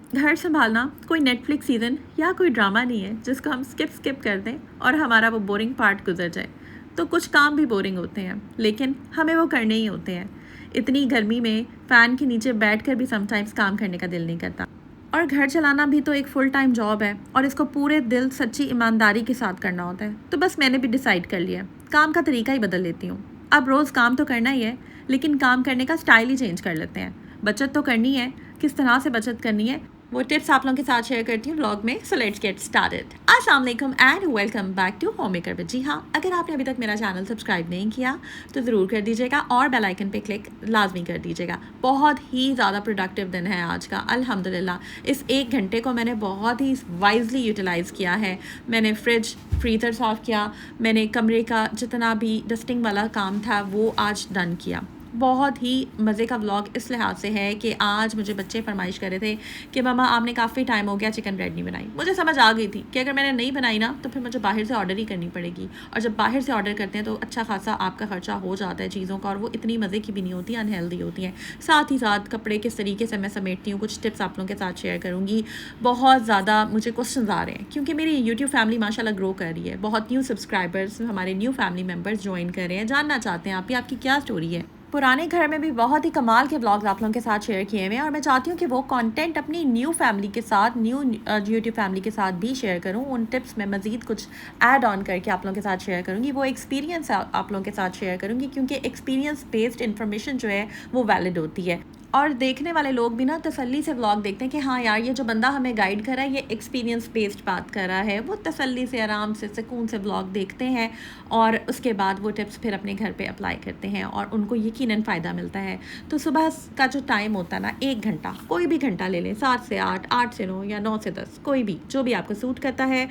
घर संभालना कोई नेटफ्लिक्स सीज़न या कोई ड्रामा नहीं है जिसको हम स्किप कर दें और हमारा वो बोरिंग पार्ट गुजर जाए। तो कुछ काम भी बोरिंग होते हैं लेकिन हमें वो करने ही होते हैं। इतनी गर्मी में फ़ैन के नीचे बैठकर भी समटाइम्स काम करने का दिल नहीं करता। और घर चलाना भी तो एक फुल टाइम जॉब है और इसको पूरे दिल सच्ची ईमानदारी के साथ करना होता है। तो बस मैंने भी डिसाइड कर लिया, काम का तरीका ही बदल लेती हूँ। अब रोज़ काम तो करना ही है लेकिन काम करने का स्टाइल ही चेंज कर लेते हैं। बचत तो करनी है, किस तरह से बचत करनी है वो टिप्स आप लोगों के साथ शेयर करती हूँ व्लॉग में। So let's get started. अस्सलाम वालेकुम and welcome back to home maker with. जी हाँ, अगर आपने अभी तक मेरा चैनल सब्सक्राइब नहीं किया तो ज़रूर कर दीजिएगा और बेल आइकन पे क्लिक लाजमी कर दीजिएगा। बहुत ही ज़्यादा प्रोडक्टिव दिन है आज का, अल्हम्दुलिल्लाह। इस 1 घंटे को मैंने बहुत ही वाइजली यूटिलाइज़ किया है। मैंने फ्रिज फ्रीज़र साफ़ किया, मैंने कमरे का जितना भी डस्टिंग वाला काम था वो आज डन किया। बहुत ही मज़े का व्लॉग इस लिहाज से है कि आज मुझे बच्चे फरमाइश कर रहे थे कि मम्मा आपने काफ़ी टाइम हो गया चिकन ब्रेड नहीं बनाई। मुझे समझ आ गई थी कि अगर मैंने नहीं बनाई ना तो फिर मुझे बाहर से ऑर्डर ही करनी पड़ेगी, और जब बाहर से ऑर्डर करते हैं तो अच्छा खासा आपका ख़र्चा हो जाता है चीज़ों का, और वो इतनी मज़े की भी नहीं होती, अनहेल्दी होती हैं। साथ ही साथ कपड़े किस तरीके से मैं समेटती हूँ, कुछ टिप्स आप लोगों के साथ शेयर करूँगी। बहुत ज़्यादा मुझे क्वेश्चन आ रहे हैं क्योंकि मेरी यूट्यूब फैमिली माशाल्लाह ग्रो कर रही है। बहुत न्यू सब्सक्राइबर्स, हमारे न्यू फैमिली मेम्बर्स ज्वाइन कर रहे हैं, जानना चाहते हैं आपकी क्या स्टोरी है। पुराने घर में भी बहुत ही कमाल के व्लॉग्स आप लोगों के साथ शेयर किए हुए हैं और मैं चाहती हूँ कि वो कंटेंट अपनी न्यू फैमिली के साथ, न्यू यूट्यूब फैमिली के साथ भी शेयर करूँ। उन टिप्स में मज़ीद कुछ ऐड ऑन करके आप लोगों के साथ शेयर करूँगी। वो एक्सपीरियंस आप लोगों के साथ शेयर करूँगी क्योंकि एक्सपीरियंस बेस्ड इन्फॉर्मेशन जो है वो वैलिड होती है। और देखने वाले लोग भी ना तसल्ली से व्लॉग देखते हैं कि हाँ यार, ये जो बंदा हमें गाइड कर रहा है ये एक्सपीरियंस बेस्ड बात कर रहा है। वो तसल्ली से, आराम से, सुकून से व्लॉग देखते हैं और उसके बाद वो टिप्स फिर अपने घर पे अप्लाई करते हैं और उनको यकीनन फ़ायदा मिलता है। तो सुबह का जो टाइम होता है ना, 1 घंटा, कोई भी घंटा ले लें, 7 से 8, 8 से 9 या 9 से 10, कोई भी जो भी आपको सूट करता है।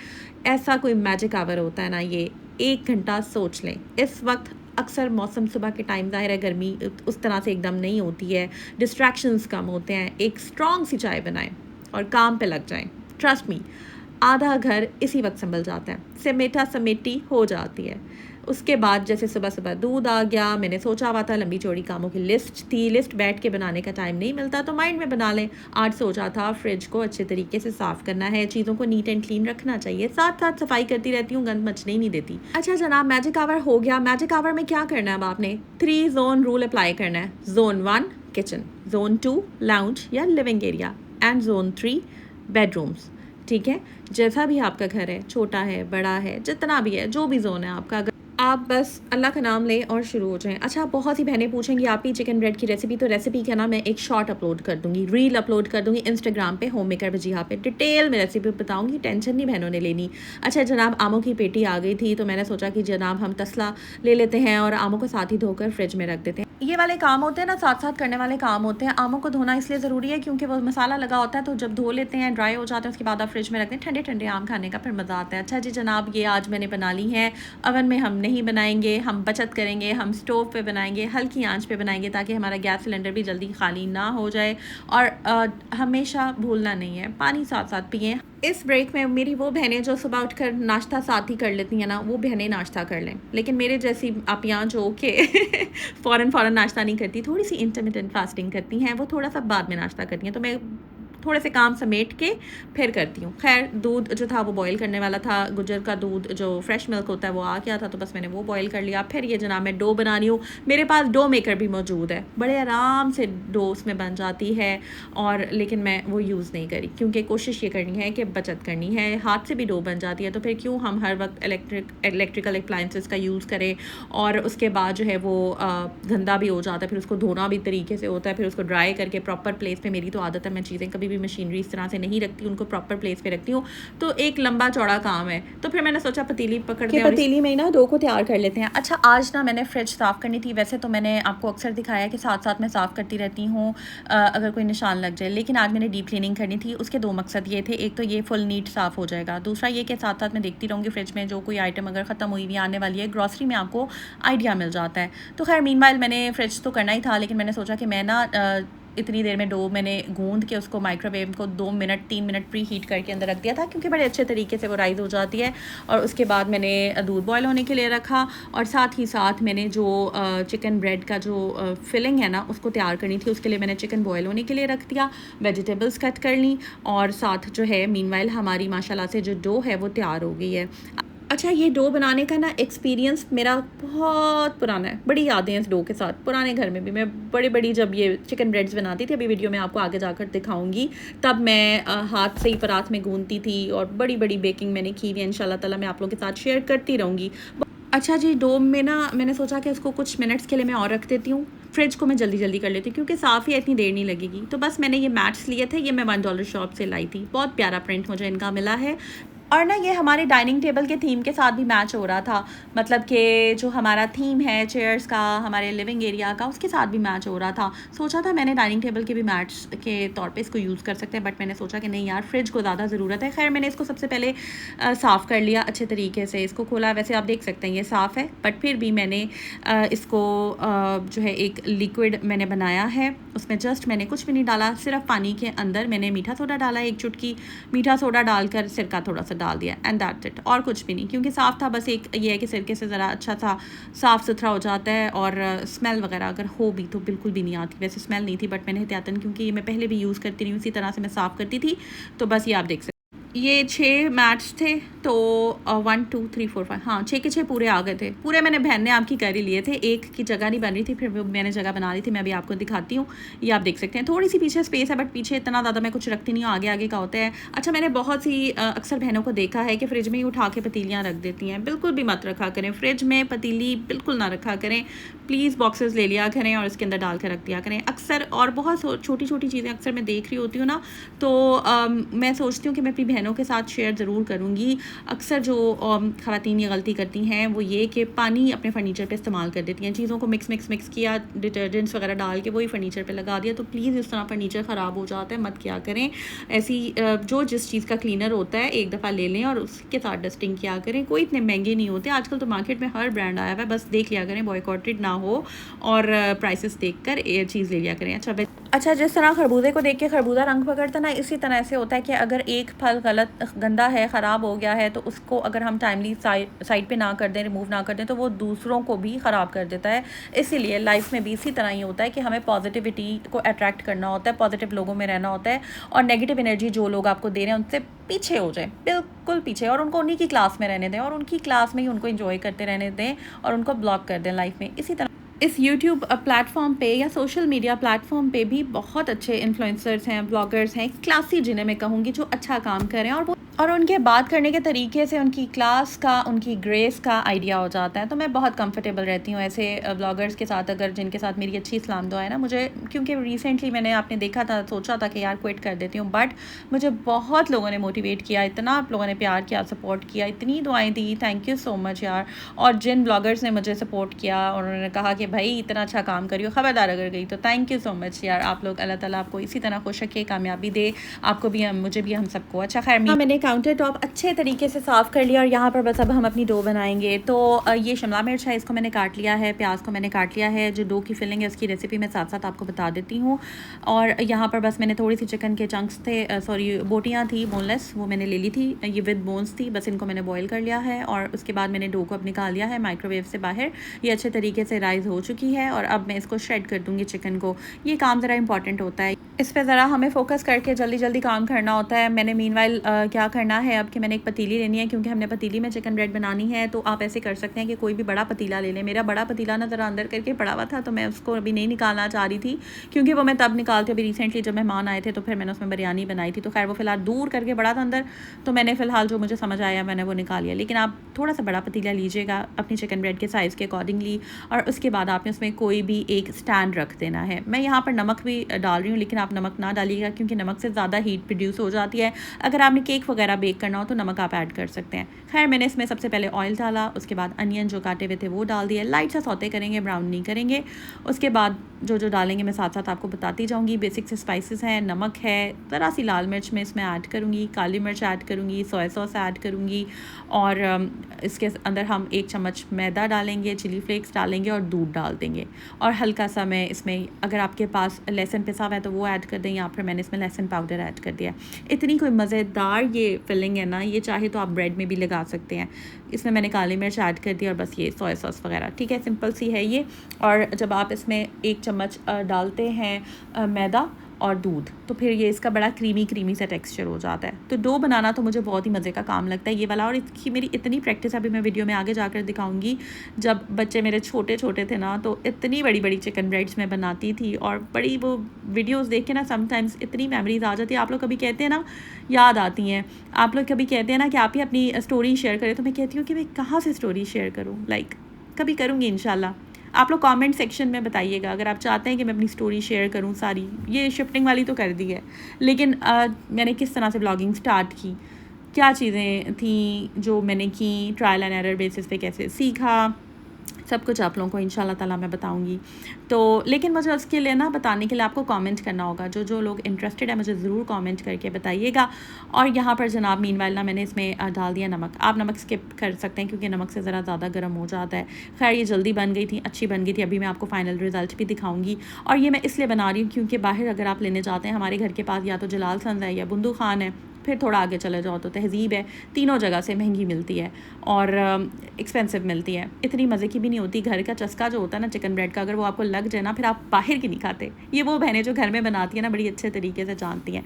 ऐसा कोई मैजिक आवर होता है ना, ये 1 घंटा सोच लें। इस वक्त अक्सर मौसम सुबह के टाइम, ज़ाहिर है गर्मी उस तरह से एकदम नहीं होती है, डिस्ट्रैक्शंस कम होते हैं। एक स्ट्रॉन्ग सी चाय बनाएं और काम पे लग जाएं। ट्रस्ट मी, आधा घर इसी वक्त संभल जाता है, समेटा समेटी हो जाती है। उसके बाद जैसे सुबह सुबह दूध आ गया, मैंने सोचा हुआ था, लंबी चौड़ी कामों की लिस्ट थी, लिस्ट बैठ के बनाने का टाइम नहीं मिलता तो माइंड में बना लें। आज सोचा था फ्रिज को अच्छे तरीके से साफ़ करना है, चीज़ों को नीट एंड क्लीन रखना चाहिए, साथ साथ सफाई करती रहती हूँ, गंद मचने ही नहीं देती। अच्छा जनाब, मैजिक आवर हो गया। मैजिक आवर में क्या करना है, अब आपने 3 जोन रूल अप्लाई करना है। जोन 1 किचन, जोन 2 लाउंज या living area, and zone 3 bedrooms. ठीक है, जैसा भी आपका घर है, छोटा है, बड़ा है, जितना भी है, जो भी जोन है आपका, अगर आप बस अल्लाह का नाम लें और शुरू हो जाएं। अच्छा, बहुत सी बहनें पूछेंगी आप ही चिकन ब्रेड की रेसिपी, तो रेसिपी क्या ना, मैं एक शॉर्ट अपलोड कर दूंगी, रील अपलोड कर दूंगी इंस्टाग्राम पे, होम मेकर वजीहा पे, डिटेल में रेसिपी बताऊंगी, टेंशन नहीं बहनों ने लेनी। अच्छा जनाब, आमों की पेटी आ गई थी तो मैंने सोचा कि जनाब हम तसला ले लेते हैं और आमों को साथ ही धोकर फ्रिज में रख देते हैं। ये वाले काम होते हैं ना, साथ साथ करने वाले काम होते हैं। आमों को धोना इसलिए ज़रूरी है क्योंकि वो मसाला लगा होता है, तो जब धो लेते हैं, ड्राई हो जाते हैं, उसके बाद आप फ्रिज में रखते हैं, ठंडे ठंडे आम खाने का फिर मज़ा आता है। अच्छा जी जनाब, ये आज मैंने बना ली है। अवन में हम नहीं बनाएंगे, हम बचत करेंगे, हम स्टोव पे बनाएंगे, हल्की आंच पे बनाएंगे ताकि हमारा गैस सिलेंडर भी जल्दी खाली ना हो जाए। और हमेशा भूलना नहीं है, पानी साथ साथ पिएँ। इस ब्रेक में मेरी वो बहनें जो सुबह उठकर नाश्ता साथ ही कर लेती हैं ना, वो बहनें नाश्ता कर लें। लेकिन मेरे जैसी आप यहाँ जो कि फ़ौरन नाश्ता नहीं करती, थोड़ी सी इंटरमिटेंट फास्टिंग करती हैं, वो थोड़ा सा बाद में नाश्ता करती हैं, तो मैं थोड़े से काम समेट के फिर करती हूँ। खैर, दूध जो था वो बॉईल करने वाला था, गुजर का दूध जो फ्रेश मिल्क होता है वो आ गया था, तो बस मैंने वो बॉईल कर लिया। फिर ये जनाब मैं डो बना रही हूँ। मेरे पास डो मेकर भी मौजूद है, बड़े आराम से डो उसमें बन जाती है, और लेकिन मैं वो यूज़ नहीं करी क्योंकि कोशिश ये करनी है कि बचत करनी है। हाथ से भी डो बन जाती है, तो फिर क्यों हम हर वक्त इलेक्ट्रिकल अप्लाइंसेस का यूज़ करें। और उसके बाद जो है वो गंदा भी हो जाता है, फिर उसको धोना भी तरीके से होता है, फिर उसको ड्राई करके प्रॉपर प्लेस पे, मेरी तो आदत है, मैं चीज़ें कभी भी मशीनरी इस तरह से नहीं रखती, उनको प्रॉपर प्लेस पे रखती हूँ, तो एक लंबा चौड़ा काम है। तो फिर मैंने सोचा पतीली पकड़ते हैं, पतीली में ना डो को तैयार कर लेते हैं। अच्छा, आज ना मैंने फ्रिज साफ़ करनी थी। वैसे तो मैंने आपको अक्सर दिखाया कि साथ साथ मैं साफ़ करती रहती हूँ अगर कोई निशान लग जाए, लेकिन आज मैंने डीप क्लीनिंग करनी थी। उसके 2 मकसद ये थे, एक तो ये फुल नीट साफ़ हो जाएगा, दूसरा ये कि साथ साथ मैं देखती रहूँगी फ्रिज में जो कोई आइटम अगर ख़त्म हुई हुई आने वाली है, ग्रॉसरी में आपको आइडिया मिल जाता है। तो खैर मीनवाइल मैंने फ्रिज तो करना ही था, लेकिन मैंने सोचा कि मैं ना इतनी देर में डो मैंने गूंद के उसको माइक्रोवेव को 2 मिनट 3 मिनट प्री हीट करके अंदर रख दिया था, क्योंकि बड़े अच्छे तरीके से वो राइज़ हो जाती है। और उसके बाद मैंने दूध बॉयल होने के लिए रखा, और साथ ही साथ मैंने जो चिकन ब्रेड का जो फिलिंग है ना उसको तैयार करनी थी, उसके लिए मैंने चिकन बॉयल होने के लिए रख दिया, वेजिटेबल्स कट कर ली, और साथ जो है मीनवाइल हमारी माशाल्लाह से जो डो है वो तैयार हो गई है। अच्छा, ये डो बनाने का ना एक्सपीरियंस मेरा बहुत पुराना है, बड़ी यादें हैं इस डो के साथ। पुराने घर में भी मैं बड़ी जब ये चिकन ब्रेड्स बनाती थी, अभी वीडियो में आपको आगे जाकर दिखाऊंगी, तब मैं हाथ से ही परात में गूंथती थी, और बड़ी बेकिंग मैंने की हुई है। इंशाल्लाह ताला मैं आप लोगों के साथ शेयर करती रहूँगी। अच्छा जी, डो में ना मैंने सोचा कि इसको कुछ मिनट्स के लिए मैं और रख देती हूँ, फ्रिज को मैं जल्दी कर लेती हूँ, क्योंकि साफ़ ही इतनी देर नहीं लगेगी। तो बस मैंने ये मैट्स लिए थे, ये मैं $1 शॉप से लाई थी, बहुत प्यारा प्रिंट मुझे इनका मिला है। और ना ये हमारे डाइनिंग टेबल के थीम के साथ भी मैच हो रहा था, मतलब कि जो हमारा थीम है चेयर्स का, हमारे लिविंग एरिया का, उसके साथ भी मैच हो रहा था। सोचा था मैंने डाइनिंग टेबल के भी मैच के तौर पे इसको यूज़ कर सकते हैं, बट मैंने सोचा कि नहीं यार, फ्रिज को ज़्यादा ज़रूरत है। खैर, मैंने इसको सबसे पहले साफ़ कर लिया अच्छे तरीके से, इसको खोला। वैसे आप देख सकते हैं ये साफ़ है, बट फिर भी मैंने इसको जो है एक लिक्विड मैंने बनाया है, उसमें जस्ट मैंने कुछ भी नहीं डाला, सिर्फ पानी के अंदर मैंने मीठा सोडा डाला, 1 चुटकी मीठा सोडा डालकर सिरका थोड़ा सा डाल दिया, एंड दैट इट, और कुछ भी नहीं, क्योंकि साफ़ था। बस एक ये है कि सिरके से ज़रा अच्छा सा साफ़ सुथरा हो जाता है, और स्मेल वगैरह अगर हो भी तो बिल्कुल भी नहीं आती। वैसे स्मेल नहीं थी, बट मैंने एहतियातन, क्योंकि ये मैं पहले भी यूज़ करती रही हूँ, इसी तरह से मैं साफ़ करती थी, तो बस ये आप देख सकते। ये 6 मैट्स थे, तो 1 2 3 4 5, हाँ 6 के 6 पूरे आ गए थे। पूरे मैंने बहन ने आपकी कर ही लिए थे, एक की जगह नहीं बन रही थी, फिर मैंने जगह बना ली थी। मैं अभी आपको दिखाती हूँ, ये आप देख सकते हैं। थोड़ी सी पीछे स्पेस है, बट पीछे इतना ज़्यादा मैं कुछ रखती नहीं हूँ, आगे का होता है। अच्छा, मैंने बहुत सी अक्सर बहनों को देखा है कि फ्रिज में ही उठा के पतीलियाँ रख देती हैं। बिल्कुल भी मत रखा करें, फ्रिज में पतीली बिल्कुल ना रखा करें। प्लीज़ बॉक्सेस ले लिया करें और इसके अंदर डाल कर रख दिया करें अक्सर। और बहुत छोटी चीज़ें अक्सर मैं देख रही होती हूँ ना, तो मैं सोचती हूँ कि मैं अपनी बहनों के साथ शेयर ज़रूर करूँगी। अक्सर जो ख़वातीन ये गलती करती हैं वो ये कि पानी अपने फर्नीचर पे इस्तेमाल कर देती हैं, चीज़ों को मिक्स किया, डिटर्जेंट्स वगैरह डाल के वही फर्नीचर पे लगा दिया, तो प्लीज़ इस तरह फर्नीचर ख़राब हो जाता है, मत किया करें। ऐसी जिस चीज़ का क्लीनर होता है एक दफ़ा ले लें और उसके साथ डस्टिंग किया करें। कोई इतने महंगे नहीं होते आजकल, तो मार्केट में हर ब्रांड आया हुआ है, बस देख लिया करें, बॉयकॉटेड ना हो, और प्राइसेस देखकर ये चीज़ ले लिया करें। अच्छा, जिस तरह खरबूजे को देख के खरबूजा रंग पकड़ता ना, इसी तरह से होता है कि अगर एक फल गंदा है, ख़राब हो गया है, तो उसको अगर हम टाइमली साइड पे ना कर दें, रिमूव ना कर दें, तो वो दूसरों को भी ख़राब कर देता है। इसीलिए लाइफ में भी इसी तरह ही होता है कि हमें पॉजिटिविटी को अट्रैक्ट करना होता है, पॉजिटिव लोगों में रहना होता है, और नेगेटिव एनर्जी जो लोग आपको दे रहे हैं उनसे पीछे हो जाए, बिल्कुल पीछे, और उनको उन्हीं की क्लास में रहने दें, और उनकी क्लास में ही उनको इंजॉय करते रहने दें, और उनको ब्लॉक कर दें लाइफ में। इसी तरह इस यूट्यूब प्लेटफॉर्म पे या सोशल मीडिया प्लेटफॉर्म पे भी बहुत अच्छे इन्फ्लुएंसर्स हैं, ब्लॉगर्स हैं, क्लासी जिन्हें मैं कहूँगी, जो अच्छा काम करें, और उनके बात करने के तरीके से उनकी क्लास का, उनकी ग्रेस का आइडिया हो जाता है। तो मैं बहुत कंफर्टेबल रहती हूँ ऐसे ब्लॉगर्स के साथ, अगर जिनके साथ मेरी अच्छी सलाम दुआ है ना मुझे, क्योंकि रिसेंटली मैंने आपने देखा था, सोचा था कि यार क्विट कर देती हूँ, बट मुझे बहुत लोगों ने मोटिवेट किया, इतना आप लोगों ने प्यार किया, सपोर्ट किया, इतनी दुआएं दी, थैंक यू सो मच यार। और जिन ब्लॉगर्स ने मुझे सपोर्ट किया और उन्होंने कहा कि भाई इतना अच्छा काम करियो, ख़बरदार अगर गई तो थैंक यू सो मच यार। आप लोग, अल्लाह ताला आपको इसी तरह खुश रखे, कामयाबी दे, आपको भी, मुझे भी, हम सबको। अच्छा, खैर मैंने काउंटर टॉप अच्छे तरीके से साफ़ कर लिया, और यहाँ पर बस अब हम अपनी डो बनाएंगे। तो ये शिमला मिर्च है, इसको मैंने काट लिया है, प्याज को मैंने काट लिया है। जो डो की फिलिंग है उसकी रेसिपी मैं साथ साथ आपको बता देती हूँ। और यहाँ पर बस मैंने थोड़ी सी चिकन के चंक्स थे, सॉरी बोटियाँ थी बोनलेस, वो मैंने ले ली थी, ये विद बोन्स थी, बस इनको मैंने बॉयल कर लिया है। और उसके बाद मैंने डो को अब निकाल लिया है माइक्रोवेव से बाहर, ये अच्छे तरीके से राइज़ हो चुकी है, और अब मैं इसको श्रेड कर दूँगी चिकन को। ये काम ज़रा इंपॉर्टेंट होता है, इस पर ज़रा हमें फोकस करके जल्दी काम करना होता है। मैंने मीनवाइल क्या करना है अब कि मैंने एक पतीली लेनी है, क्योंकि हमने पतीली में चिकन ब्रेड बनानी है। तो आप ऐसे कर सकते हैं कि कोई भी बड़ा पतीला ले लें। मेरा बड़ा पतीला ना ज़रा अंदर करके पड़ा हुआ था, तो मैं उसको अभी नहीं निकालना चाह रही थी, क्योंकि वो मैं तब निकालती, अभी रिसेंटली जब मेहमान आए थे तो फिर मैंने उसमें बिरयानी बनाई थी, तो खैर वो फ़िलहाल दूर करके बड़ा था अंदर, तो मैंने फ़िलहाल जो मुझे समझ आया मैंने वो निकाल लिया। लेकिन आप थोड़ा सा बड़ा पतीला लीजिएगा अपनी चिकन ब्रेड के साइज़ के अकॉर्डिंगली, और उसके बाद आपने उसमें कोई भी एक स्टैंड रख देना है। मैं यहाँ पर नमक भी डाल रही हूँ, लेकिन आप नमक ना डालिएगा, क्योंकि नमक से ज़्यादा हीट प्रोड्यूस हो जाती है। अगर आपने केक वगैरह बेक करना हो तो नमक आप ऐड कर सकते हैं। खैर मैंने इसमें सबसे पहले ऑयल डाला, उसके बाद अनियन जो काटे हुए थे वो डाल दिए, लाइट सा सौते करेंगे, ब्राउन नहीं करेंगे। उसके बाद जो जो डालेंगे मैं साथ साथ आपको बताती जाऊँगी। बेसिक से स्पाइसेस हैं, नमक है, ज़रा सी लाल मिर्च मैं इसमें ऐड करूँगी, काली मिर्च ऐड करूँगी, सोया सॉस ऐड करूँगी और इसके अंदर हम 1 चम्मच मैदा डालेंगे, चिली फ्लेक्स डालेंगे और दूध डाल देंगे। और हल्का सा मैं इसमें, अगर आपके पास लहसुन पिसा हुआ है तो वो ऐड कर दें, या फिर मैंने इसमें लहसुन पाउडर ऐड कर दिया। इतनी कोई मज़ेदार ये फिलिंग है ना, ये चाहे तो आप ब्रेड में भी लगा सकते हैं। इसमें मैंने काली मिर्च ऐड कर दी और बस ये सोया सॉस वगैरह, ठीक है, सिंपल सी है ये। और जब आप इसमें 1 चम्मच डालते हैं मैदा और दूध, तो फिर ये इसका बड़ा क्रीमी सा टेक्सचर हो जाता है। तो डो बनाना तो मुझे बहुत ही मज़े का काम लगता है ये वाला, और इसकी मेरी इतनी प्रैक्टिस अभी मैं वीडियो में आगे जाकर दिखाऊंगी। जब बच्चे मेरे छोटे छोटे थे ना, तो इतनी बड़ी बड़ी चिकन ब्रेड्स मैं बनाती थी, और बड़ी वो वीडियोज़ देख के ना समटाइम्स इतनी मेमोरीज आ जाती है। आप लोग कभी कहते हैं ना, याद आती हैं, आप लोग कभी कहते हैं ना कि आप ही अपनी स्टोरी शेयर करें, तो मैं कहती हूँ कि मैं कहाँ से स्टोरी शेयर करूँ, कभी करूँगी इंशाल्लाह। आप लोग कमेंट सेक्शन में बताइएगा अगर आप चाहते हैं कि मैं अपनी स्टोरी शेयर करूं सारी। ये शिफ्टिंग वाली तो कर दी है, लेकिन मैंने किस तरह से ब्लॉगिंग स्टार्ट की, क्या चीज़ें थी जो मैंने की, ट्रायल एंड एरर बेसिस पे कैसे सीखा, सब कुछ आप लोगों को इंशाल्लाह ताला मैं बताऊंगी। तो लेकिन मुझे उसके लिए ना, बताने के लिए आपको कमेंट करना होगा। जो जो लोग इंटरेस्टेड है मुझे ज़रूर कमेंट करके बताइएगा। और यहाँ पर जनाब मीनवाइल ना मैंने इसमें डाल दिया नमक। आप नमक स्किप कर सकते हैं क्योंकि नमक से ज़रा ज़्यादा गर्म हो जाता है। खैर ये जल्दी बन गई थी, अच्छी बन गई थी। अभी मैं आपको फ़ाइनल रिज़ल्ट भी दिखाऊँगी। और ये मैं इसलिए बना रही हूँ क्योंकि बाहर अगर आप लेने जाते हैं, हमारे घर के पास या तो जलाल संद है या बुंदू खान है, फिर थोड़ा आगे चले जाओ तो तहज़ीब है, तीनों जगह से महंगी मिलती है और एक्सपेंसिव मिलती है। इतनी मज़े की भी नहीं होती। घर का चस्का जो होता है ना चिकन ब्रेड का, अगर वो आपको लग जाए ना, फिर आप बाहर की नहीं खाते। ये वो बहनें जो घर में बनाती है ना, बड़ी अच्छे तरीके से जानती हैं।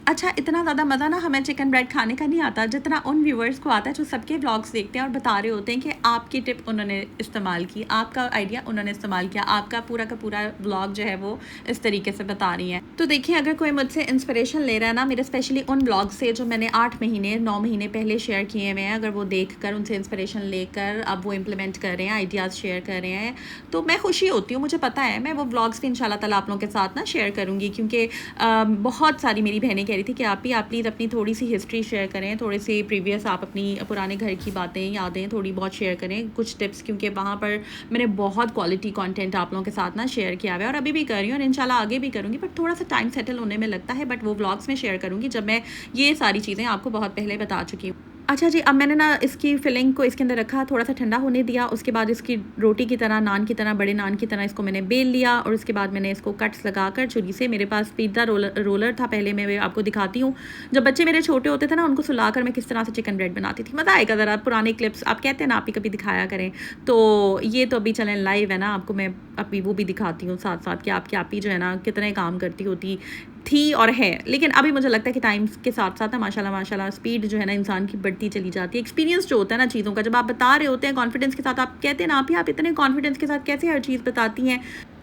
अच्छा, इतना ज़्यादा मज़ा ना हमें चिकन ब्रेड खाने का नहीं आता जितना उन व्यूवर्स को आता है जो सबके व्लॉग्स देखते हैं और बता रहे होते हैं कि आपकी टिप उन्होंने इस्तेमाल की, आपका आइडिया उन्होंने इस्तेमाल किया, आपका पूरा का पूरा व्लॉग जो है वो इस तरीके से बता रही हैं। तो देखिए, अगर कोई मुझसे इंस्पिरेशन ले रहा है ना, मेरे स्पेशली उन व्लॉग से जो मैंने 8 महीने 9 महीने पहले शेयर किए हुए हैं, अगर वो देख कर उनसे इंस्पिरेशन लेकर अब वो इम्प्लीमेंट कर रहे हैं, आइडियाज़ शेयर कर रहे हैं, तो मैं खुशी होती हूँ। मुझे पता है मैं वो व्लॉग्स भी इंशाल्लाह ताला आप लोगों के साथ ना शेयर करूँगी, क्योंकि बहुत सारी मेरी बहनें कह रही थी कि आप प्लीज़ अपनी थोड़ी सी हिस्ट्री शेयर करें, थोड़ी सी प्रीवियस आप अपनी पुराने घर की बातें, यादें थोड़ी बहुत शेयर करें, कुछ टिप्स, क्योंकि वहाँ पर मैंने बहुत क्वालिटी कंटेंट आप लोगों के साथ ना शेयर किया हुआ है और अभी भी कर रही हूँ और इंशाल्लाह आगे भी करूँगी। बट थोड़ा सा टाइम सेटल होने में लगता है, बट वो व्लॉग्स में शेयर करूँगी जब मैं ये सारी चीज़ें आपको बहुत पहले बता चुकी हूँ। अच्छा जी, अब मैंने ना इसकी फिलिंग को इसके अंदर रखा, थोड़ा सा ठंडा होने दिया। उसके बाद इसकी रोटी की तरह, नान की तरह, बड़े नान की तरह इसको मैंने बेल लिया और उसके बाद मैंने इसको कट्स लगाकर छुरी से, मेरे पास पिज़्ज़ा रोलर था पहले, मैं आपको दिखाती हूँ। जब बच्चे मेरे छोटे होते थे ना, उनको सुलाकर मैं किस तरह से चिकन ब्रेड बनाती थी। मज़ा आएगा ज़रा पुराने क्लिप्स, आप कहते हैं ना आप ही कभी दिखाया करें, तो ये तो अभी चलें लाइव है ना, आपको मैं अभी वो भी दिखाती हूँ साथ साथ कि आपकी आप ही जो है ना कितने काम करती होती थी और है। लेकिन अभी मुझे लगता है कि टाइम के साथ साथ ना माशाल्लाह स्पीड जो है ना इंसान की बढ़ती चली जाती है। एक्सपीरियंस जो होता है ना चीज़ों का, जब आप बता रहे होते हैं कॉन्फिडेंस के साथ, आप कहते हैं ना आप इतने कॉन्फिडेंस के साथ कैसे हर चीज़ बताती हैं।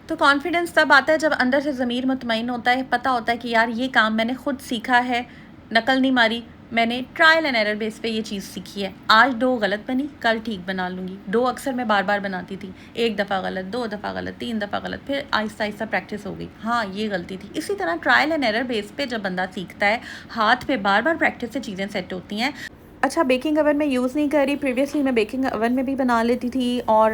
तो कॉन्फिडेंस तब आता है जब अंदर से ज़मीर मुतमईन होता है, पता होता है कि यार ये काम मैंने खुद सीखा है, नकल नहीं मारी, मैंने ट्रायल एंड एरर बेस पे ये चीज़ सीखी है। आज डो गलत बनी, कल ठीक बना लूँगी। डो अक्सर मैं बार बार बनाती थी, 1 दफ़ा गलत, 2 दफ़ा गलत, 3 दफ़ा गलत, फिर आहिस्ता आहिस्ता प्रैक्टिस हो गई, हाँ ये गलती थी। इसी तरह ट्रायल एंड एरर बेस पे जब बंदा सीखता है, हाथ पे बार बार प्रैक्टिस से चीज़ें सेट होती हैं। अच्छा, बेकिंग ओवन में यूज़ नहीं करी। प्रीवियसली मैं बेकिंग ओवन में भी बना लेती थी और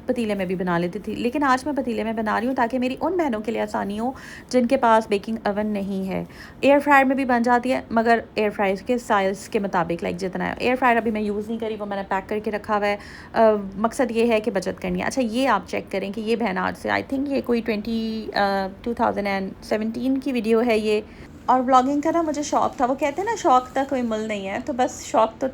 पतीले में भी बना लेती थी, लेकिन आज मैं पतीले में बना रही हूँ ताकि मेरी उन बहनों के लिए आसानी हो जिनके पास बेकिंग ओवन नहीं है। एयर फ्रायर में भी बन जाती है, मगर एयर फ्रायर के साइज़ के मुताबिक, जितना है। एयर फ्रायर अभी मैं यूज़ नहीं करी, वो मैंने पैक करके रखा हुआ है। मकसद ये है कि बचत करनी है। अच्छा, ये आप चेक करें कि ये बहन आज से, आई थिंक ये कोई 2017 की वीडियो है ये। और ब्लॉगिंग का ना मुझे शौक़ था, वो कहते हैं ना शौक़ था कोई मुल नहीं है, तो बस शौक़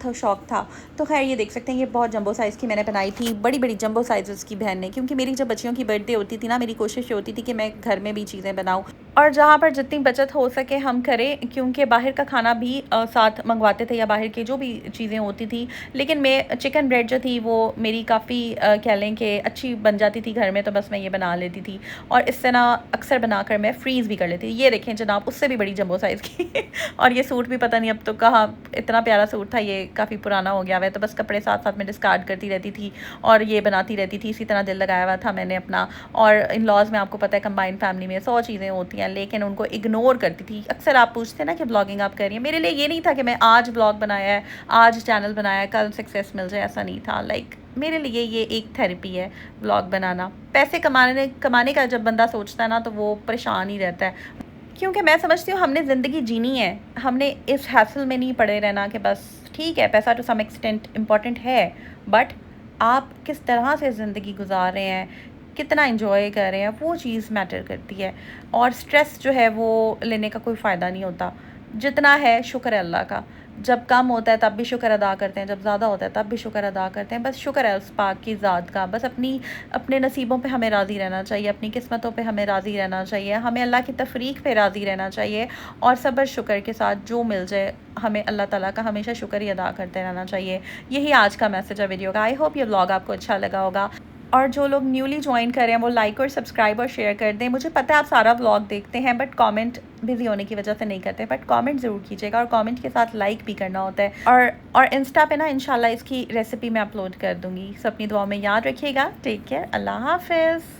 था। तो खैर ये देख सकते हैं, ये बहुत जंबो साइज़ की मैंने बनाई थी, बड़ी बड़ी जंबो साइज़ की बहन ने, क्योंकि मेरी जब बच्चियों की बर्थडे होती थी ना, मेरी कोशिश होती थी कि मैं घर में भी चीज़ें बनाऊँ और जहाँ पर जितनी बचत हो सके हम करें, क्योंकि बाहर का खाना भी साथ मंगवाते थे या बाहर की जो भी चीज़ें होती थी। लेकिन मैं चिकन ब्रेड जो थी वो मेरी काफ़ी कह लें कि अच्छी बन जाती थी घर में, तो बस मैं ये बना लेती थी और इस तरह अक्सर बनाकर मैं फ्रीज़ भी कर लेती थी। ये देखें जनाब, उससे भी बड़ी जंबो साइज़ की और ये सूट भी पता नहीं अब तो कहाँ, इतना प्यारा सूट था, ये काफ़ी पुराना हो गया हुआ है, तो बस कपड़े साथ साथ में डिस्कार्ड करती रहती थी और ये बनाती रहती थी। इसी तरह दिल लगाया हुआ था मैंने अपना। और इन लॉज में आपको पता है कंबाइंड फैमिली में 100 चीज़ें होती हैं, लेकिन उनको इग्नोर करती थी। अक्सर आप पूछते हैं ना कि ब्लॉगिंग आप कर रही हैं, मेरे लिए ये नहीं था कि मैं आज ब्लॉग बनाया है, आज चैनल बनाया है, कल सक्सेस मिल जाए, ऐसा नहीं था। मेरे लिए ये एक थेरेपी है व्लॉग बनाना। पैसे कमाने का जब बंदा सोचता है ना तो वो परेशान ही रहता है, क्योंकि मैं समझती हूँ हमने ज़िंदगी जीनी है, हमने इस हैसल में नहीं पड़े रहना कि बस ठीक है पैसा टू सम एक्सटेंट इम्पॉर्टेंट है, बट आप किस तरह से ज़िंदगी गुजार रहे हैं, कितना इंजॉय कर रहे हैं, वो चीज़ मैटर करती है। और स्ट्रेस जो है वो लेने का कोई फ़ायदा नहीं होता। जितना है शुक्र है अल्लाह का, जब कम होता है तब भी शुक्र अदा करते हैं, जब ज़्यादा होता है तब भी शुक्र अदा करते हैं। बस शुक्र है उस पाक की ज़ात का। बस अपने नसीबों पे हमें राज़ी रहना चाहिए, अपनी किस्मतों पे हमें राज़ी रहना चाहिए, हमें अल्लाह की तफरीक पे राज़ी रहना चाहिए, और सब्र शुक्र के साथ जो मिल जाए हमें अल्लाह ताला का हमेशा शुक्र ही अदा करते रहना चाहिए। यही आज का मैसेज है वीडियो का। आई होप ये व्लॉग आपको अच्छा लगा होगा, और जो लोग न्यूली ज्वाइन कर रहे हैं वो लाइक और सब्सक्राइब और शेयर कर दें। मुझे पता है आप सारा व्लॉग देखते हैं बट कमेंट बिजी होने की वजह से नहीं करते, बट कमेंट ज़रूर कीजिएगा, और कमेंट के साथ लाइक भी करना होता है। और इंस्टा पे ना इंशाल्लाह इसकी रेसिपी मैं अपलोड कर दूँगी। सब अपनी दुआ में याद रखिएगा। टेक केयर, अल्लाह हाफिज़।